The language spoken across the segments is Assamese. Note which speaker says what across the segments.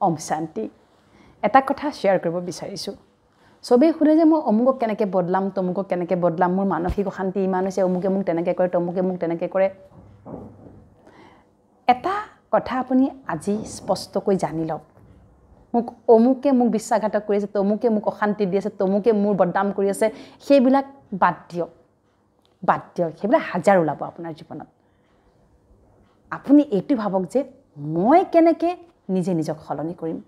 Speaker 1: ওম শান্তি এটা কথা শেয়াৰ কৰিব বিচাৰিছোঁ সবেই শুনে যে মই অমুকক কেনেকৈ বদলাম তমুকক কেনেকৈ বদলাম মোৰ মানসিক অশান্তি ইমান হৈছে অমুকে মোক তেনেকৈ কৰে তমুকে মোক তেনেকৈ কৰে এটা কথা আপুনি আজি স্পষ্টকৈ জানি লওক মোক অমুকে মোক বিশ্বাসঘাতক কৰি আছে তমুকে মোক অশান্তি দি আছে তমুকে মোৰ বদনাম কৰি আছে সেইবিলাক বাদ দিয়ক সেইবিলাক হাজাৰ ওলাব আপোনাৰ জীৱনত আপুনি এইটো ভাবক যে মই কেনেকৈ নিজে নিজক সলনি কৰিম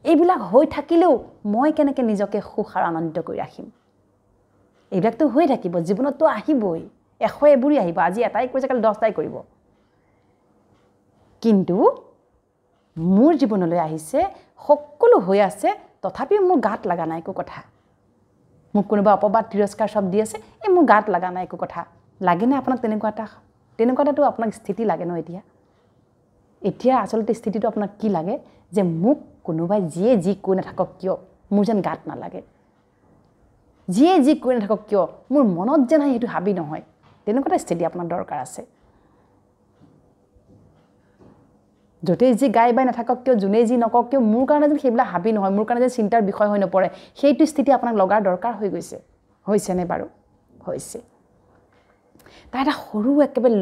Speaker 1: এইবিলাক হৈ থাকিলেও মই কেনেকৈ নিজকে সুখ আৰু আনন্দিত কৰি ৰাখিম এইবিলাকতো হৈ থাকিব জীৱনততো আহিবই 100 এbuৰি আহিব আজি এটাই কৰিছে কালি 10টাই কৰিব কিন্তু মোৰ জীৱনলৈ আহিছে সকলো হৈ আছে তথাপিও মোৰ গাত লাগা নাই একো কথা মোক কোনোবা অপবাদ তিৰস্কাৰ সব দি আছে এই মোৰ গাত লাগা নাই একো কথা লাগে না আপোনাক তেনেকুৱাটো আপোনাক স্থিতি লাগে ন এতিয়া আচলতে স্থিতিটো আপোনাক কি লাগে যে মোক কোনোবাই যিয়ে যি কৈ নাথাকক কিয় মোৰ যেন গাত নালাগে যিয়ে যি কৈ নাথাকক কিয় মোৰ মনত যেন সেইটো হাবি নহয় তেনেকুৱা স্থিতি আপোনাৰ দৰকাৰ আছে যতেই যি গাই বাই নাথাকক কিয় যোনে যি নকক কিয় মোৰ কাৰণে যেন সেইবিলাক হাবি নহয় মোৰ কাৰণে যেন চিন্তাৰ বিষয় হৈ নপৰে সেইটো স্থিতি আপোনাক লগাৰ দৰকাৰ হৈ গৈছে হৈছেনে বাৰু হৈছে তাৰ এটা সৰু একেবাৰে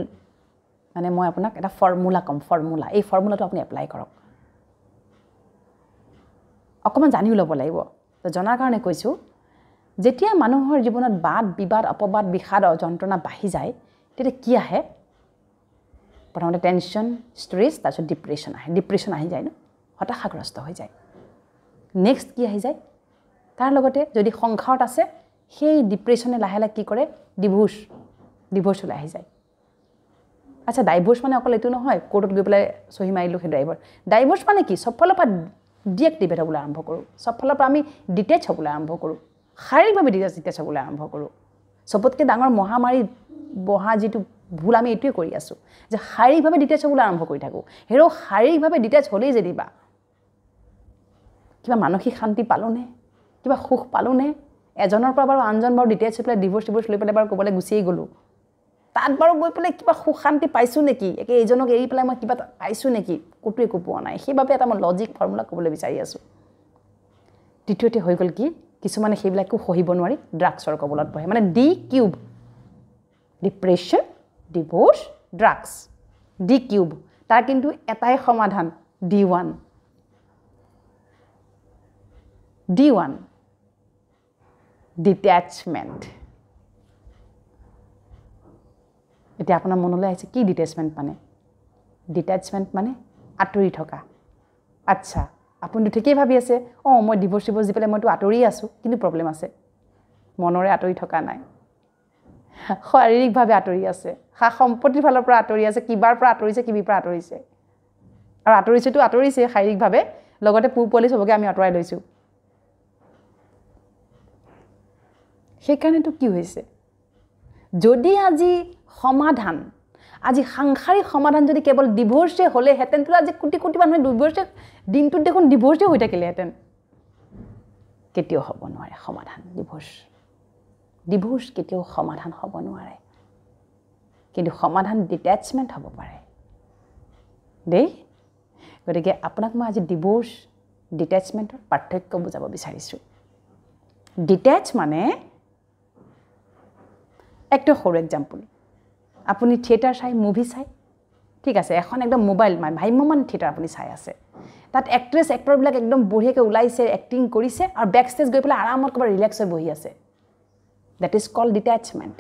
Speaker 1: মানে মই আপোনাক এটা ফৰ্মুলা এই ফৰ্মুলাটো আপুনি এপ্লাই কৰক অকমান জানিও ল'ব লাগিব তো জনাৰ কাৰণে কৈছোঁ যেতিয়া মানুহৰ জীৱনত বাদ বিবাদ অপবাদ বিষাদ যন্ত্ৰণা বাঢ়ি যায় তেতিয়া কি আহে প্ৰথমতে টেনশ্যন ষ্ট্ৰেছ তাৰপিছত ডিপ্ৰেশ্যন আহি যায় ন হতাশাগ্ৰস্ত হৈ যায় নেক্সট কি আহি যায় তাৰ লগতে যদি সংসাৰত আছে সেই ডিপ্ৰেশ্যনে লাহে লাহে কি কৰে ডিভোৰ্চলৈ আহি যায় আচ্ছা ডাইভোৰ্চ মানে অকল এইটো নহয় কোৰ্টত গৈ পেলাই সহি মাৰিলোঁ সেই ডাইভোৰ্চ মানে কি সব ফালৰ পৰা ডিএক্টিভেট হ'বলৈ আৰম্ভ কৰোঁ সব ফালৰ পৰা আমি ডিটেচ হ'বলৈ আৰম্ভ কৰোঁ শাৰীৰিকভাৱে ডিটেচ হ'বলৈ আৰম্ভ কৰোঁ সবতকৈ ডাঙৰ মহামাৰী বহা যিটো ভুল আমি এইটোৱে কৰি আছোঁ যে শাৰীৰিকভাৱে ডিটেচ হ'বলৈ আৰম্ভ কৰি থাকোঁ হেৰ শাৰীৰিকভাৱে ডিটেচ হ'লেই যেনিবা কিবা মানসিক শান্তি পালোঁনে কিবা সুখ পালোঁনে এজনৰ পৰা বাৰু আনজন বাৰু ডিটেচ হৈ পেলাই ডিভোৰ্চ লৈ পেলাই বাৰু ক'বলৈ গুচিয়ে গ'লোঁ তাত বাৰু গৈ পেলাই কিবা সুখ শান্তি পাইছোঁ নেকি একে এইজনক এৰি পেলাই মই কিবা পাইছোঁ নেকি ক'তো একো পোৱা নাই সেইবাবে এটা মই লজিক ফৰ্মুলা ক'বলৈ বিচাৰি আছোঁ দ্বিতীয়তে হৈ গ'ল কি কিছুমানে সেইবিলাকো সহিব নোৱাৰি ড্ৰাগছৰ কবলত বহে মানে D³ depression divorce drugs D³ তাৰ কিন্তু এটাই সমাধান D1 ডিটেচমেণ্ট এতিয়া আপোনাৰ মনলৈ আহিছে কি ডিটেচমেণ্ট মানে আঁতৰি থকা আচ্ছা আপুনি ঠিকেই ভাবি আছে মই ডিভোৰ্চ দি পেলাই মইতো আঁতৰি আছোঁ কিন্তু প্ৰব্লেম আছে মনৰে আঁতৰি থকা নাই শাৰীৰিকভাৱে আঁতৰি আছে সা সম্পত্তিৰ ফালৰ পৰা আঁতৰি আছে কিবাৰ পৰা আঁতৰিছে কিবিৰ পৰা আঁতৰিছে আৰু আঁতৰিছে শাৰীৰিকভাৱে লগতে পুপলি সবকে আমি আঁতৰাই লৈছোঁ সেইকাৰণেতো কি হৈছে যদি আজি সাংসাৰিক সমাধান যদি কেৱল ডিভোৰ্চে হ'লেহেঁতেন তো আজি কোটি কোটি মানুহে ডিভোৰ্চে দিনটোত দেখোন ডিভোৰ্চে হৈ থাকিলেহেঁতেন কেতিয়াও হ'ব নোৱাৰে সমাধান ডিভোৰ্চ কেতিয়াও সমাধান হ'ব নোৱাৰে কিন্তু সমাধান ডিটেচমেণ্ট হ'ব পাৰে দেই গতিকে আপোনাক মই আজি ডিভোৰ্চ ডিটেচমেণ্টৰ পাৰ্থক্য বুজাব বিচাৰিছোঁ ডিটেচ মানে একটা সৰু এক্সাম্পল আপুনি থিয়েটাৰ চাই মুভি চাই ঠিক আছে এখন একদম মোবাইল ভাইমমান থিয়েটাৰ আপুনি চাই আছে তাত এক্ট্ৰেছ এক্টৰবিলাক একদম বঢ়িয়াকৈ ওলাইছে এক্টিং কৰিছে আৰু বেক ষ্টেজ গৈ পেলাই আৰামত ক'ৰবাত ৰিলেক্স হৈ বহি আছে দ্যাট ইজ কল্ড ডিটেচমেণ্ট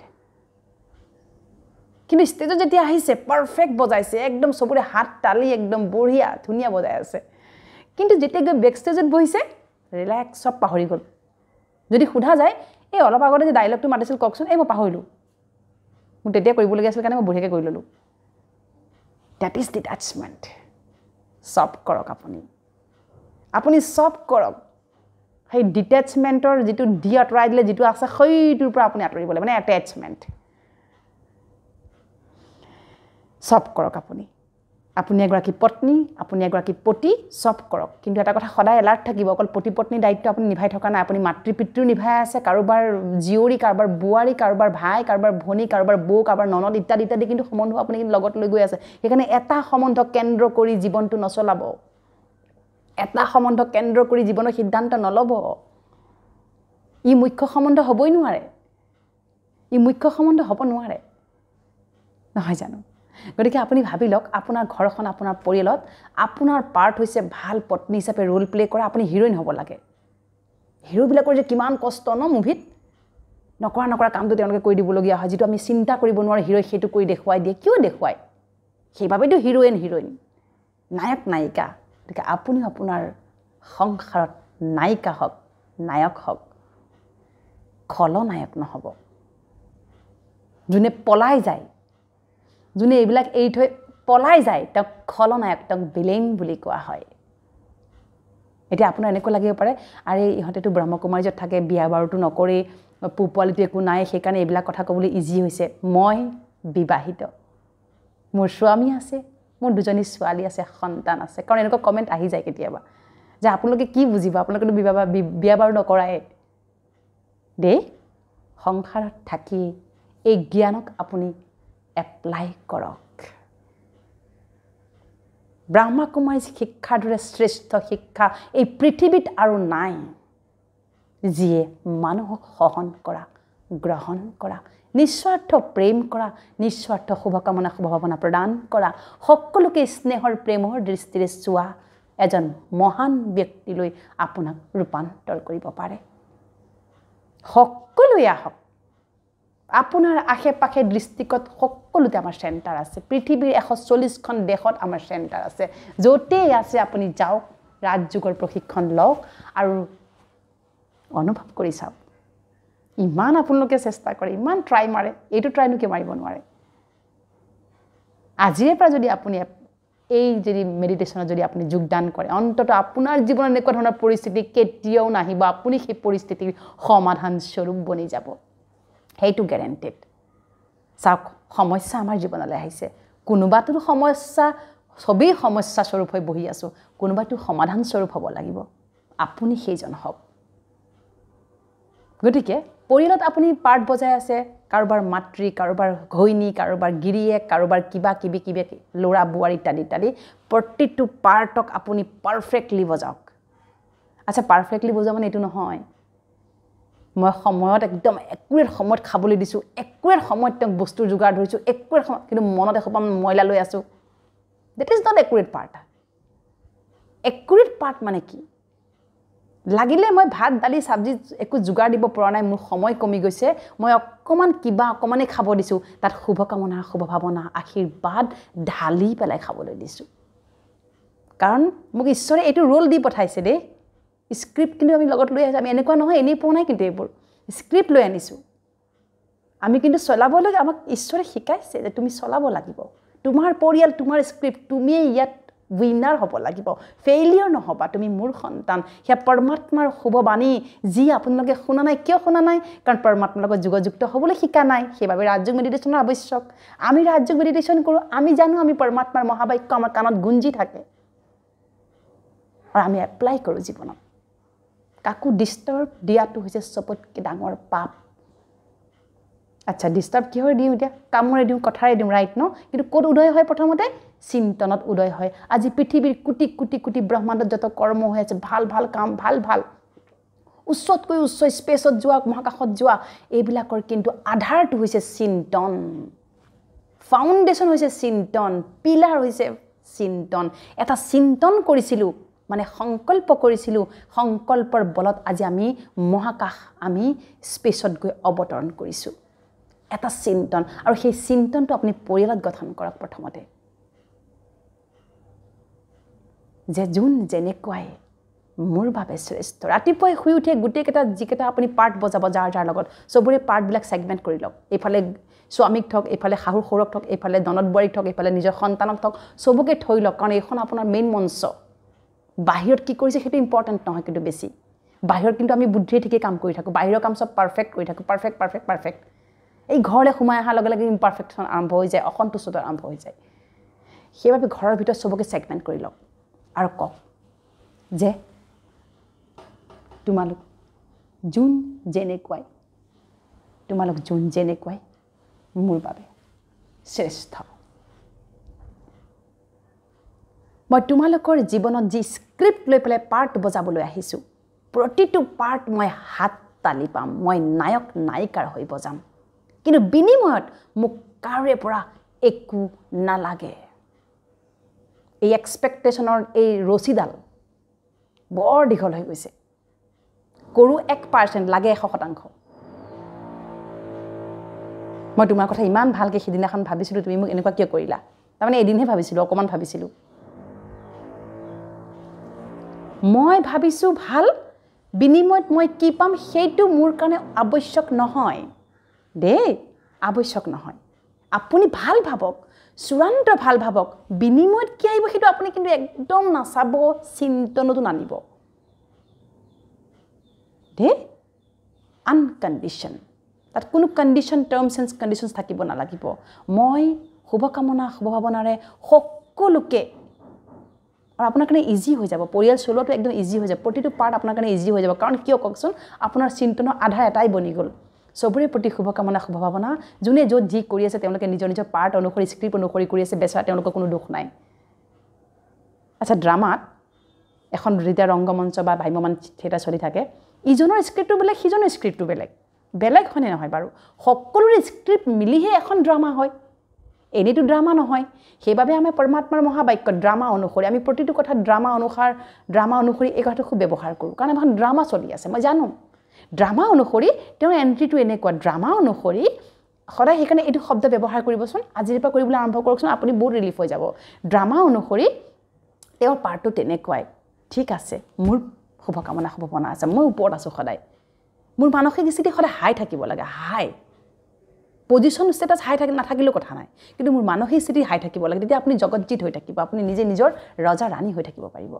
Speaker 1: কিন্তু ষ্টেজত যেতিয়া আহিছে পাৰফেক্ট বজাইছে একদম চবৰে হাত তালি একদম বঢ়িয়া ধুনীয়া বজাই আছে কিন্তু যেতিয়া গৈ বেক ষ্টেজত বহিছে ৰিলেক্স সব পাহৰি গ'ল যদি সোধা যায় এই অলপ আগতে যে ডাইলগটো মাতিছিল কওকচোন এই মই পাহৰিলোঁ মোক তেতিয়া কৰিবলগীয়া আছিল কাৰণে মই বঢ়িয়াকৈ কৰি ল'লোঁ দ্যাট ইজ ডিটেচমেণ্ট সব কৰক আপুনি সব কৰক সেই ডিটেচমেণ্টৰ যিটো ডি আঁতৰাই দিলে যিটো আছে সেইটোৰ পৰা আপুনি আঁতৰিবলৈ মানে এটেচমেণ্ট সব কৰক আপুনি এগৰাকী পত্নী আপুনি এগৰাকী পতি সব কৰক কিন্তু এটা কথা সদায় এলাৰ্ট থাকিব অকল পতি পত্নীৰ দায়িত্ব আপুনি নিভাই থকা নাই আপুনি মাতৃ পিতৃ নিভাই আছে কাৰোবাৰ জীয়ৰী কাৰোবাৰ বোৱাৰী কাৰোবাৰ ভাই কাৰোবাৰ ভনী কাৰোবাৰ বৌ কাৰোবাৰ ননদ ইত্যাদি কিন্তু সম্বন্ধ আপুনি লগত লৈ গৈ আছে সেইকাৰণে এটা সম্বন্ধ কেন্দ্ৰ কৰি জীৱনটো নচলাব এটা সম্বন্ধ কেন্দ্ৰ কৰি জীৱনৰ সিদ্ধান্ত নল'ব ই মুখ্য সম্বন্ধ হ'বই নোৱাৰে ই মুখ্য সম্বন্ধ হ'ব নোৱাৰে নহয় জানো গতিকে আপুনি ভাবি লওক আপোনাৰ ঘৰখন আপোনাৰ পৰিয়ালত আপোনাৰ পাৰ্ট হৈছে ভাল পত্নী হিচাপে ৰোল প্লে কৰা আপুনি হিৰোইন হ'ব লাগে হিৰোবিলাকৰ যে কিমান কষ্ট ন মুভিত নকৰা কামটো তেওঁলোকে কৰি দিবলগীয়া হয় যিটো আমি চিন্তা কৰিব নোৱাৰো হিৰোই সেইটো কৰি দেখুৱাই দিয়ে কিয় দেখুৱায় সেইবাবেতো হিৰোইন নায়ক নায়িকা গতিকে আপুনি আপোনাৰ সংসাৰত নায়িকা হওক নায়ক হওক খলনায়ক নহ'ব যোনে পলাই যায় যোনে এইবিলাক এৰি থৈ পলাই যায় তেওঁক খলনায়ক তেওঁক ভিলেন বুলি কোৱা হয় এতিয়া আপোনাৰ এনেকুৱা লাগিব পাৰে আৰে ইহঁতেতো ব্ৰহ্মকুমাৰীত থাকে বিয়া বাৰুটো নকৰে পোৱালিটো একো নাই সেইকাৰণে এইবিলাক কথা ক'বলৈ ইজি হৈছে মই বিবাহিত মোৰ স্বামী আছে মোৰ দুজনী ছোৱালী আছে সন্তান আছে কাৰণ এনেকুৱা কমেণ্ট আহি যায় কেতিয়াবা যে আপোনালোকে কি বুজিব আপোনালোকেতো বিয়া বাৰু নকৰাই দেই সংসাৰত থাকি এই জ্ঞানক আপুনি এপ্লাই কৰক ব্ৰহ্মকুমাৰী শিক্ষাৰ দৰে শ্ৰেষ্ঠ শিক্ষা এই পৃথিৱীত আৰু নাই যিয়ে মানুহক সহন কৰা গ্ৰহণ কৰা নিস্বাৰ্থ প্ৰেম কৰা নিস্বাৰ্থ শুভকামনা শুভভাৱনা প্ৰদান কৰা সকলোকে স্নেহৰ প্ৰেমৰ দৃষ্টিৰে চোৱা এজন মহান ব্যক্তিলৈ আপোনাক ৰূপান্তৰ কৰিব পাৰে সকলোৱে আহক আপোনাৰ আশে-পাশে দৃষ্টিকত সকলোতে আমাৰ চেণ্টাৰ আছে পৃথিৱীৰ 140খন দেশত আমাৰ চেণ্টাৰ আছে য'তেই আছে আপুনি যাওক ৰাজযোগৰ প্ৰশিক্ষণ লওক আৰু অনুভৱ কৰি চাওক ইমান আপোনালোকে চেষ্টা কৰে ইমান ট্ৰাই মাৰে এইটো ট্ৰাইনো কিয় মাৰিব নোৱাৰে আজিৰে পৰা যদি আপুনি এই যদি মেডিটেশ্যনত যদি আপুনি যোগদান কৰে অন্তত আপোনাৰ জীৱনত এনেকুৱা ধৰণৰ পৰিস্থিতি কেতিয়াও নাহিব আপুনি সেই পৰিস্থিতিৰ সমাধান স্বৰূপ বনি যাব সেইটো গ্যাৰান্টেড চাওক সমস্যা আমাৰ জীৱনলৈ আহিছে কোনোবাটো সমস্যা সবেই সমস্যা স্বৰূপ হৈ বহি আছো কোনোবাটো সমাধান স্বৰূপ হ'ব লাগিব আপুনি সেইজন হওক গতিকে পৰিয়ালত আপুনি পাৰ্ট বজাই আছে কাৰোবাৰ মাতৃ কাৰোবাৰ ঘৈণী কাৰোবাৰ গিৰিয়েক কাৰোবাৰ কিবা ল'ৰা বোৱাৰী ইত্যাদি প্ৰতিটো পাৰ্টক আপুনি পাৰফেক্টলি বজাওক আচ্ছা পাৰফেক্টলি বজোৱা মানে এইটো নহয় মই সময়ত একদম একুৰেট সময়ত খাবলৈ দিছোঁ একুৰেট সময়ত তেওঁক বস্তুৰ যোগাৰ ধৰিছোঁ একুৰেট সময় কিন্তু মনত এসোপা ময়লা লৈ আছোঁ that is not accurate part accurate part মানে কি লাগিলে মই ভাত দালি সবজি একো যোগাৰ দিব পৰা নাই মোৰ সময় কমি গৈছে মই অকমানেই খাব দিছোঁ তাত শুভকামনা শুভভাৱনা আশীৰ্বাদ ঢালি পেলাই খাবলৈ দিছোঁ কাৰণ মোক ঈশ্বৰে এইটো ৰোল দি পঠাইছে দেই স্ক্ৰিপ্ট কিন্তু আমি লগত লৈ আহিছোঁ আমি এনেকুৱা নহয় এনেই পোৱা নাই কিন্তু এইবোৰ স্ক্ৰিপ্ট লৈ আনিছোঁ আমি কিন্তু চলাবলৈ আমাক ঈশ্বৰে শিকাইছে যে তুমি চলাব লাগিব তোমাৰ পৰিয়াল তোমাৰ স্ক্ৰিপ্ট তুমি ইয়াত উইনাৰ হ'ব লাগিব ফেইলিয়ৰ নহবা তুমি মোৰ সন্তান হিয়া পৰমাত্মাৰ শুভবাণী যি আপোনালোকে শুনা নাই কিয় শুনা নাই কাৰণ পৰমাত্মাৰ লগত যোগযুক্ত হ'বলৈ শিকা নাই সেইবাবে ৰাজযোগ মেডিটেশ্যনৰ আৱশ্যক আমি ৰাজযোগ মেডিটেশ্যন কৰোঁ আমি জানো আমি পৰমাত্মাৰ মহাবাক্য আমাৰ কাণত গুঞ্জি থাকে আৰু আমি এপ্লাই কৰোঁ জীৱনত কাকো ডিষ্টাৰ্ব দিয়াটো হৈছে সবতকৈ ডাঙৰ পাপ আচ্ছা ডিষ্টাৰ্ব কিহৰ দিওঁ এতিয়া কামৰে দিওঁ কথাৰে দিওঁ ৰাইট ন কিন্তু ক'ত উদয় হয় প্ৰথমতে চিন্তনত উদয় হয় আজি পৃথিৱীৰ কোটি ব্ৰহ্মাণ্ডত যত কৰ্ম হৈ আছে ভাল কাম ভাল উচ্চতকৈ উচ্চ স্পেচত যোৱা মহাকাশত যোৱা এইবিলাকৰ কিন্তু আধাৰটো হৈছে চিন্তন ফাউণ্ডেশ্যন হৈছে চিন্তন পিলাৰ হৈছে চিন্তন এটা চিন্তন কৰিছিলোঁ মানে সংকল্প কৰিছিলোঁ সংকল্পৰ বলত আজি আমি মহাকাশ আমি স্পেচত গৈ অৱতৰণ কৰিছোঁ এটা চিন্তন আৰু সেই চিন্তনটো আপুনি পৰিয়ালত গঠন কৰক প্ৰথমতে যে যোন যেনেকুৱাই মোৰ বাবে শ্ৰেষ্ঠ ৰাতিপুৱাই শুই উঠে গোটেইকেইটা যিকেইটা আপুনি পাৰ্ট বজাব যাৰ লগত সবৰে পাৰ্টবিলাক ছেগমেণ্ট কৰি লওক এইফালে স্বামীক থক এইফালে শাহু শহুৰক থক এইফালে ননদ বোৱাৰীক থক এইফালে নিজৰ সন্তানক থক সবকে থৈ লওক কাৰণ এইখন আপোনাৰ মেইন মঞ্চ বাহিৰত কি কৰিছে সেইটো ইম্পৰ্টেণ্ট নহয় কিন্তু বেছি বাহিৰত কিন্তু আমি বুদ্ধিৰে ঠিকে কাম কৰি থাকোঁ বাহিৰৰ কাম সব পাৰফেক্ট কৰি থাকোঁ পাৰফেক্ট এই ঘৰলৈ সোমাই অহাৰ লগে লগে ইম্পাৰফেকশ্যন আৰম্ভ হৈ যায় অসন্তুষ্টতা আৰম্ভ হৈ যায় সেইবাবে ঘৰৰ ভিতৰত সবকে ছেগমেণ্ট কৰি লওক আৰু কওক যে তোমালোক যোন যেনেকুৱাই মোৰ বাবে শ্ৰেষ্ঠ মই তোমালোকৰ জীৱনত যি স্ক্ৰিপ্ট লৈ পেলাই পাৰ্ট বজাবলৈ আহিছোঁ প্ৰতিটো পাৰ্ট মই হাত তালি পাম মই নায়ক নায়িকাৰ হৈ বজাম কিন্তু বিনিময়ত মোক কাৰোৰে পৰা একো নালাগে এই এক্সপেক্টেশ্যনৰ এই ৰছীডাল বৰ দীঘল হৈ গৈছে কৰো 1% লাগে 100% মই তোমাৰ কথা ইমান ভালকৈ সিদিনাখন ভাবিছিলোঁ তুমি মোক এনেকুৱা কিয় কৰিলা তাৰমানে এদিনহে ভাবিছিলোঁ অকণমান ভাবিছিলোঁ মই ভাবিছোঁ ভাল বিনিময়ত মই কি পাম সেইটো মোৰ কাৰণে আৱশ্যক নহয় দেই আৱশ্যক নহয় আপুনি ভাল ভাবক চূড়ান্ত ভাল ভাবক বিনিময়ত কি আহিব সেইটো আপুনি কিন্তু একদম নাচাব চিন্তনতো নানিব দেই আনকণ্ডিশ্যন তাত কোনো কণ্ডিশ্যন টাৰ্মছ এণ্ড কণ্ডিশ্যনছ থাকিব নালাগিব মই শুভকামনা শুভভাৱনাৰে সকলোকে আৰু আপোনাৰ কাৰণে ইজি হৈ যাব পৰিয়াল চলোৱাটো একদম ইজি হৈ যাব প্ৰতিটো পাৰ্ট আপোনাৰ কাৰণে ইজি হৈ যাব কাৰণ কিয় কওকচোন আপোনাৰ চিন্তনৰ আধাৰ এটাই বনি গ'ল সবৰে প্ৰতি শুভকামনা শুভভাৱনা যোনে য'ত যি কৰি আছে তেওঁলোকে নিজৰ নিজৰ পাৰ্ট অনুসৰি স্ক্ৰিপ্ট অনুসৰি কৰি আছে বেচৰা তেওঁলোকৰ কোনো দুখ নাই আচ্ছা ড্ৰামাত এখন যেতিয়া ৰংগমঞ্চ বা ভ্ৰাম্যমান থিয়েটাৰ চলি থাকে ইজনৰ স্ক্ৰিপ্টটো বেলেগ সিজনৰ স্ক্ৰিপ্টটো বেলেগ বেলেগ হয়নে নহয় বাৰু সকলোৰে স্ক্ৰিপ্ট মিলিহে এখন ড্ৰামা হয় এনেইতো ড্ৰামা নহয় সেইবাবে আমি পৰমাত্মাৰ মহাবাক্য ড্ৰামা অনুসৰি আমি প্ৰতিটো কথা ড্ৰামা অনুসৰি এই কথাটো খুব ব্যৱহাৰ কৰোঁ কাৰণ এখন ড্ৰামা চলি আছে মই জানো ড্ৰামা অনুসৰি তেওঁৰ এণ্ট্ৰিটো এনেকুৱা ড্ৰামা অনুসৰি সদায় সেইকাৰণে এইটো শব্দ ব্যৱহাৰ কৰিবচোন আজিৰ পৰা কৰিবলৈ আৰম্ভ কৰকচোন আপুনি বহুত ৰিলিফ হৈ যাব ড্ৰামা অনুসৰি তেওঁৰ পাৰ্টটো তেনেকুৱাই ঠিক আছে মোৰ শুভকামনা শুভভাৱনা আছে মই ওপৰত আছোঁ সদায় মোৰ মানসিক স্থিতি সদায় হাই থাকিব লাগে হাই পজিশ্যন ষ্টেটাছ হাই নাথাকিলেও কথা নাই কিন্তু মোৰ মানসিক স্থিতি হাই থাকিব লাগে তেতিয়া আপুনি জগতজিত হৈ থাকিব আপুনি নিজে নিজৰ ৰজা ৰাণী হৈ থাকিব পাৰিব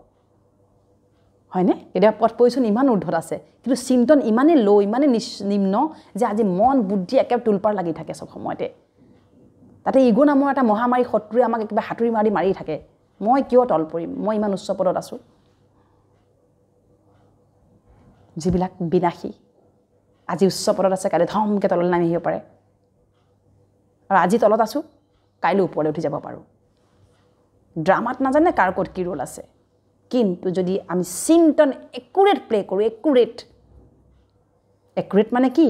Speaker 1: হয়নে এতিয়া পথ পজিশ্যন ইমান ঊৰ্ধত আছে কিন্তু চিন্তন ইমানেই ল' ইমানেই নিম্ন যে আজি মন বুদ্ধি একেবাৰে তুলপাৰ লাগি থাকে চব সময়তে তাতে ইগো নামৰ এটা মহামাৰী শত্ৰুৱে আমাক কিবা হাতুৰি মাৰি থাকে মই কিয় তল পৰিম মই ইমান উচ্চ পদত আছোঁ যিবিলাক বিনাশী আজি উচ্চ পদত আছে কাইলৈ ধমকৈ তললৈ নামি আহিব পাৰে আৰু আজি তলত আছোঁ কাইলৈ ওপৰলৈ উঠি যাব পাৰোঁ ড্ৰামাত নাজানে কাৰ ক'ত কি ৰোল আছে কিন্তু যদি আমি চিন্তন একুৰেট প্লে কৰোঁ একুৰেট মানে কি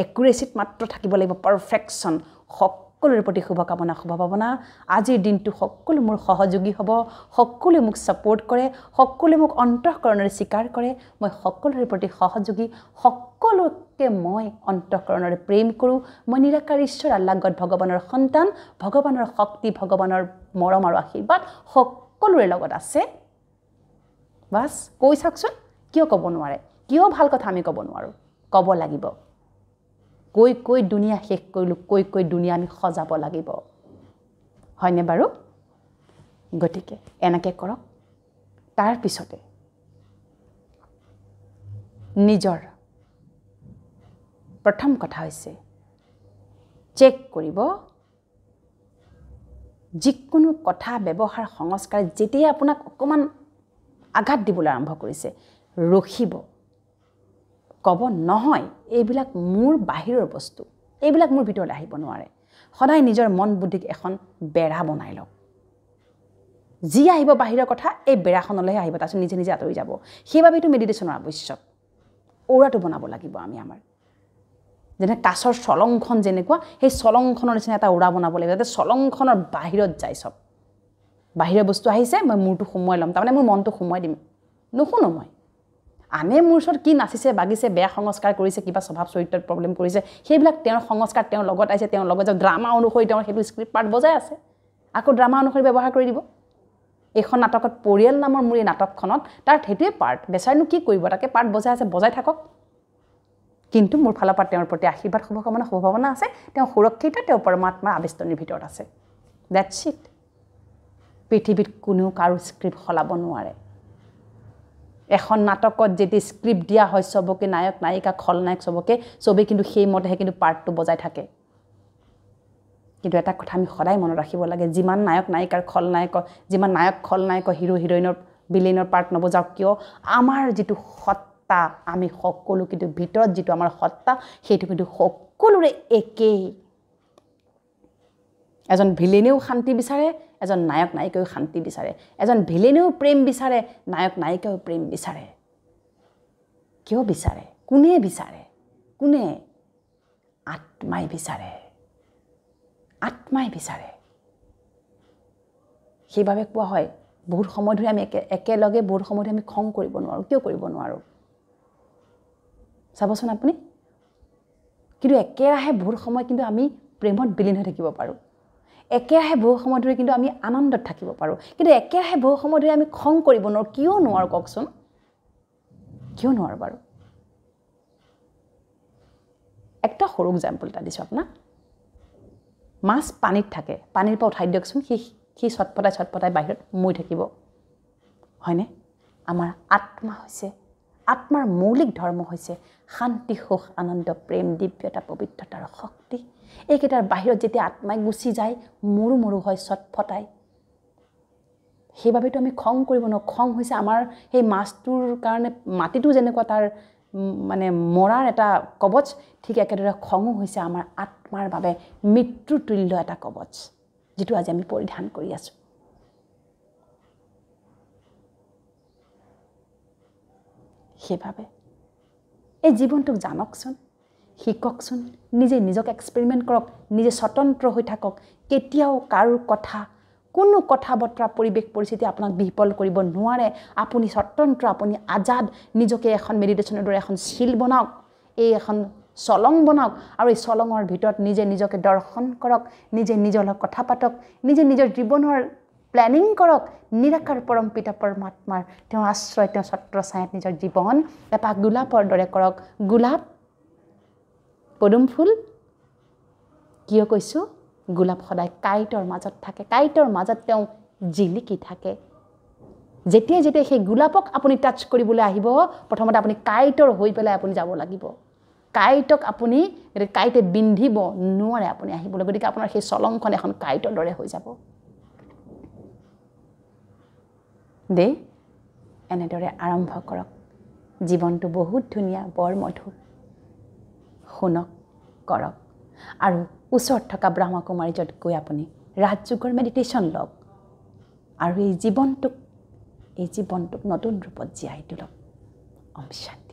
Speaker 1: একুৰেচিত মাত্ৰ থাকিব লাগিব পাৰফেকশ্যন সকলোৰে প্ৰতি শুভকামনা শুভভাৱনা আজিৰ দিনটো সকলো মোৰ সহযোগী হ'ব সকলোৱে মোক ছাপোৰ্ট কৰে সকলোৱে মোক অন্তঃকৰণেৰে স্বীকাৰ কৰে মই সকলোৰে প্ৰতি সহযোগী সকলোকে মই অন্তঃকৰণেৰে প্ৰেম কৰোঁ মই নিৰাকাৰ ঈশ্বৰ আল্লাহ গড ভগৱানৰ সন্তান ভগৱানৰ শক্তি ভগৱানৰ মৰম আৰু আশীৰ্বাদ সকলোৰে লগত আছে বাছ কৈ চাওকচোন কিয় ক'ব নোৱাৰে কিয় ভাল কথা আমি ক'ব নোৱাৰোঁ ক'ব লাগিব কৈ দুনিয়া শেষ কৰিলোঁ কৈ দুনিয়া আমি সজাব লাগিব হয়নে বাৰু গতিকে এনেকৈ কৰক তাৰপিছতে নিজৰ প্ৰথম কথা হৈছে চেক কৰিব যিকোনো কথা ব্যৱহাৰ সংস্কাৰ যেতিয়া আপোনাক অকণমান আঘাত দিবলৈ আৰম্ভ কৰিছে ৰখিব ক'ব নহয় এইবিলাক মোৰ বাহিৰৰ বস্তু এইবিলাক মোৰ ভিতৰলৈ আহিব নোৱাৰে সদায় নিজৰ মন বুদ্ধিক এখন বেৰা বনাই লওক যি আহিব বাহিৰৰ কথা এই বেৰাখনলৈহে আহিব তাৰপিছত নিজে নিজে আঁতৰি যাব সেইবাবে এইটো মেডিটেশ্যনৰ আৱশ্যক অ'ৰাটো বনাব লাগিব আমি আমাৰ যেনে কাছৰ চলংখন যেনেকুৱা সেই চলংখনৰ নিচিনা এটা অ'ৰা বনাব লাগিব যাতে চলংখনৰ বাহিৰত যায় চব বাহিৰৰ বস্তু আহিছে মই মূৰটো সোমোৱাই ল'ম তাৰমানে মোৰ মনটো সোমোৱাই দিম নুশুনো মই আনে মোৰ ওচৰত কি নাচিছে বাগিছে বেয়া সংস্কাৰ কৰিছে কিবা স্বভাৱ চৰিত্ৰত প্ৰব্লেম কৰিছে সেইবিলাক তেওঁৰ সংস্কাৰ তেওঁৰ লগত আহিছে তেওঁৰ লগত যে ড্ৰামা অনুসৰি তেওঁৰ সেইটো স্ক্ৰিপ্ট পাৰ্ট বজাই আছে আকৌ ড্ৰামা অনুসৰি ব্যৱহাৰ কৰি দিব এইখন নাটকত পৰিয়াল নামৰ মোৰ এই নাটকখনত তাৰ সেইটোৱে পাৰ্ট বেচাৰনো কি কৰিব তাকে পাৰ্ট বজাই আছে বজাই থাকক কিন্তু মোৰ ফালৰ পৰা তেওঁৰ প্ৰতি আশীৰ্বাদ শুভকামনা শুভভাৱনা আছে তেওঁ সুৰক্ষিত তেওঁ পৰমাত্মাৰ আবেষ্টনীৰ ভিতৰত আছে দ্যাটছ ইট পৃথিৱীত কোনো কাৰো স্ক্ৰিপ্ট সলাব নোৱাৰে এখন নাটকত যেতিয়া স্ক্ৰিপ্ট দিয়া হয় সবকে নায়ক নায়িকা খলনায়ক সবকে সবেই কিন্তু সেইমতেহে কিন্তু পাৰ্টটো বজাই থাকে কিন্তু এটা কথা আমি সদায় মনত ৰাখিব লাগে যিমান নায়ক নায়িকাৰ খলনায়ক যিমান নায়ক খলনায়ক হিৰো হিৰইনৰ বিলেইনৰ পাৰ্ট নবজাওক কিয় আমাৰ যিটো সত্তা আমি সকলো কিন্তু ভিতৰত যিটো আমাৰ সত্তা সেইটো কিন্তু সকলোৰে একেই এজন ভিলেনেও শান্তি বিচাৰে, এজন নায়ক নায়িকাও শান্তি বিচাৰে, এজন ভিলেনেও প্ৰেম বিচাৰে, নায়ক নায়িকাও প্ৰেম বিচাৰে। কিয় বিচাৰে? কোনে বিচাৰে? কোনে? আত্মাই বিচাৰে, আত্মাই বিচাৰে। সেইবাবে কোৱা হয় বহুত সময় ধৰি আমি একেলগে বহুত সময় ধৰি আমি খং কৰিব নোৱাৰোঁ। কিয় কৰিব নোৱাৰোঁ চাবচোন আপুনি। কিন্তু একেৰাহে বহুত সময় কিন্তু আমি প্ৰেমত বিলীন হৈ থাকিব পাৰোঁ। একেৰাহে বহু সময় ধৰি কিন্তু আমি আনন্দত থাকিব পাৰোঁ। কিন্তু একেৰাহে বহু সময় ধৰি আমি খং কৰিব নোৱাৰোঁ। কিয় নোৱাৰোঁ কওকচোন? কিয় নোৱাৰোঁ বাৰু? একটা সৰু এক্সাম্পল এটা দিছোঁ আপোনাক। মাছ পানীত থাকে, পানীৰ পৰা উঠাই দিয়কচোন, সি ছটপটাই বাহিৰত মৰি থাকিব, হয়নে? আমাৰ আত্মা হৈছে, আত্মাৰ মৌলিক ধৰ্ম হৈছে শান্তি, সুখ, আনন্দ, প্ৰেম, দিব্যতা, পবিত্ৰতাৰ শক্তি। এইকেইটাৰ বাহিৰত যেতিয়া আত্মাই গুচি যায়, মৰু মৰু হয়, ছটফটাই। সেইবাবেতো আমি খং কৰিব নোৱাৰোঁ। খং হৈছে আমাৰ সেই মাছটোৰ কাৰণে মাটিটো যেনেকুৱা তাৰ মানে মৰাৰ এটা কবচ, ঠিক একেদৰে খঙো হৈছে আমাৰ আত্মাৰ বাবে মৃত্যুতুল্য এটা কবচ, যিটো আজি আমি পৰিধান কৰি আছোঁ। সেইবাবে এই জীৱনটোক জানকচোন, শিককচোন, নিজে নিজক এক্সপেৰিমেণ্ট কৰক, নিজে স্বতন্ত্ৰ হৈ থাকক। কেতিয়াও কাৰো কথা, কোনো কথা বতৰা, পৰিৱেশ পৰিস্থিতি আপোনাক বিফল কৰিব নোৱাৰে। আপুনি স্বতন্ত্ৰ, আপুনি আজাদ। নিজকে এখন মেডিটেশ্যনৰ দৰে এখন শিল বনাওক, এই এখন চলং বনাওক, আৰু এই চলঙৰ ভিতৰত নিজে নিজকে দৰ্শন কৰক, নিজে নিজৰ লগত কথা পাতক, নিজে নিজৰ জীৱনৰ প্লেনিং কৰক। নিৰাকাৰ পৰম পিতা পৰমাত্মাৰ তেওঁৰ আশ্ৰয়, তেওঁ ছত্ৰ ছায়াত নিজৰ জীৱন এপাহ গোলাপৰ দৰে কৰক। গোলাপ, পদুম ফুল, কিয় কৈছোঁ? গোলাপ সদায় কাঁইটৰ মাজত থাকে, কাঁইটৰ মাজত তেওঁ জিলিকি থাকে। যেতিয়াই যেতিয়াই সেই গোলাপক আপুনি টাচ কৰিবলৈ আহিব, প্ৰথমতে আপুনি কাঁইটৰ হৈ পেলাই আপুনি যাব লাগিব। কাঁইটক আপুনি কাঁইটে বিন্ধিব নোৱাৰে আপুনি আহিবলৈ। গতিকে আপোনাৰ সেই চলংখন এখন কাঁইটৰ দৰে হৈ যাব। দেই এনেদৰে আৰম্ভ কৰক। জীৱনটো বহুত ধুনীয়া, বৰ মধুৰ। শুনক, কৰক, আৰু ওচৰত থকা ব্ৰহ্মকুমাৰীজত গৈ আপুনি ৰাজযোগৰ মেডিটেশ্যন লওক, আৰু এই জীৱনটোক নতুন ৰূপত জীয়াই তোলক। ওম শান্তি।